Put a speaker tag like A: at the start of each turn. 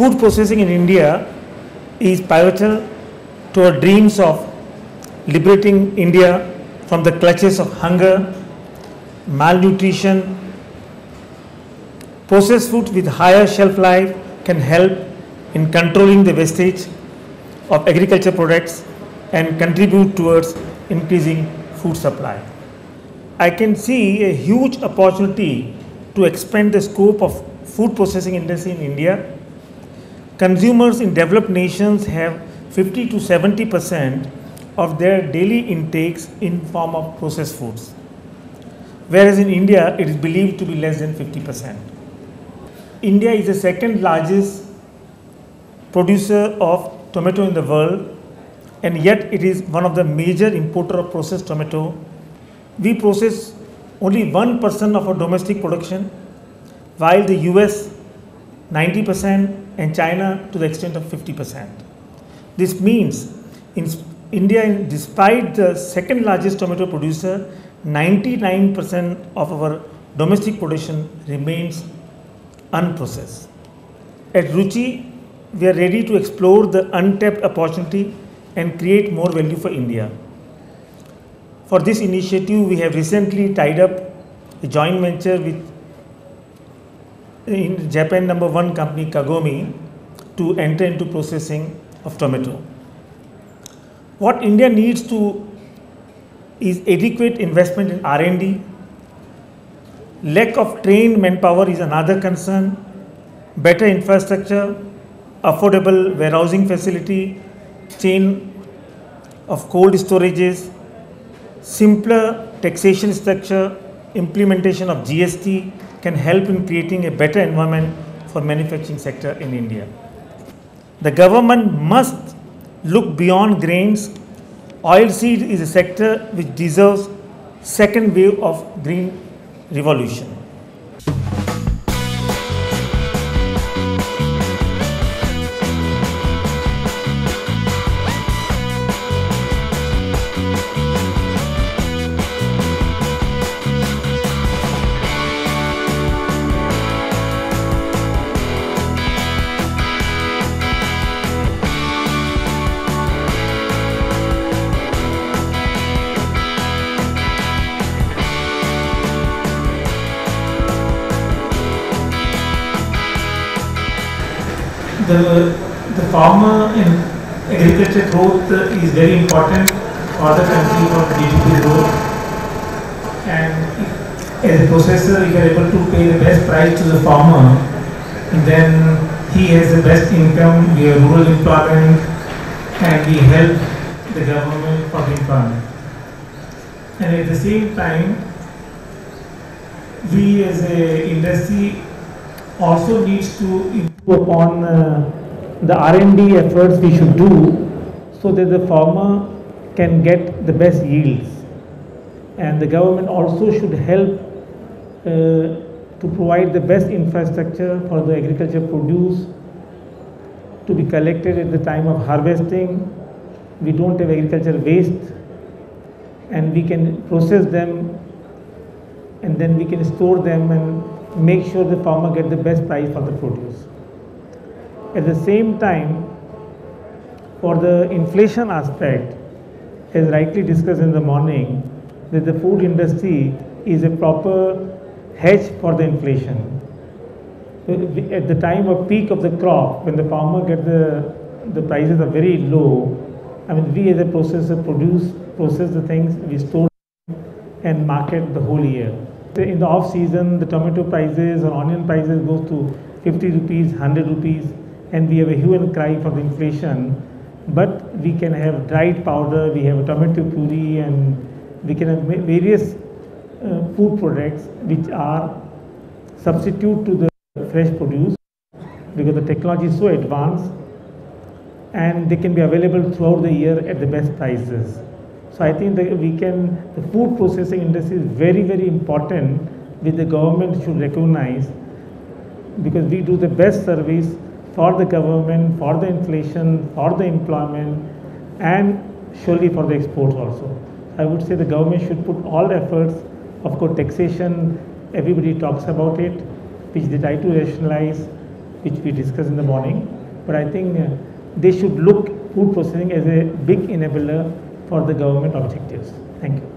A: Food processing in India is pivotal to our dreams of liberating India from the clutches of hunger, malnutrition. Processed food with higher shelf life can help in controlling the wastage of agriculture products and contribute towards increasing food supply. I can see a huge opportunity to expand the scope of food processing industry in India. Consumers in developed nations have 50 to 70% of their daily intakes in form of processed foods, whereas in India it is believed to be less than 50%. India is the second largest producer of tomato in the world, and yet it is one of the major importer of processed tomato. We process only 1% of our domestic production, while the US 90% and China to the extent of 50%. This means in India, despite the second largest tomato producer, 99% of our domestic production remains unprocessed. At Ruchi, we are ready to explore the untapped opportunity and create more value for India. For this initiative, we have recently tied up a joint venture with in Japan #1 company Kagome to enter into processing of tomato. What India needs to is adequate investment in R&D. Lack of trained manpower is another concern. Better infrastructure, affordable warehousing facility, chain of cold storages, simpler taxation structure, implementation of GST can help in creating a better environment for manufacturing sector in India. The government must look beyond grains. Oilseed is a sector which deserves second wave of green revolution. The farmer and agriculture growth is very important for the country for GDP growth, and as a processor, if you are able to pay the best price to the farmer, then he has the best income, we have rural employment, and we help the government for the employment. And at the same time, we as a industry also needs to improve upon the R&D efforts we should do so that the farmer can get the best yields, and the government also should help to provide the best infrastructure for the agriculture produce to be collected at the time of harvesting. We don't have agriculture waste, and we can process them, and then we can store them and make sure the farmer get the best price for the produce. At the same time, for the inflation aspect, as rightly discussed in the morning, that the food industry is a proper hedge for the inflation. At the time of peak of the crop, when the farmer gets the prices are very low, I mean, we as a processor process the things, we store and market the whole year. In the off season, the tomato prices or onion prices goes to 50 rupees, 100 rupees, and we have a hue and cry for the inflation. But we can have dried powder, we have a tomato puree, and we can have various food products which are substitute to the fresh produce, because the technology is so advanced, and they can be available throughout the year at the best prices. So I think that the food processing industry is very, very important, which the government should recognize, because we do the best service for the government, for the inflation, for the employment, and surely for the exports also. I would say the government should put all efforts. Of course, taxation, everybody talks about it, which they try to rationalize, which we discussed in the morning. But I think they should look food processing as a big enabler for the government objectives. Thank you.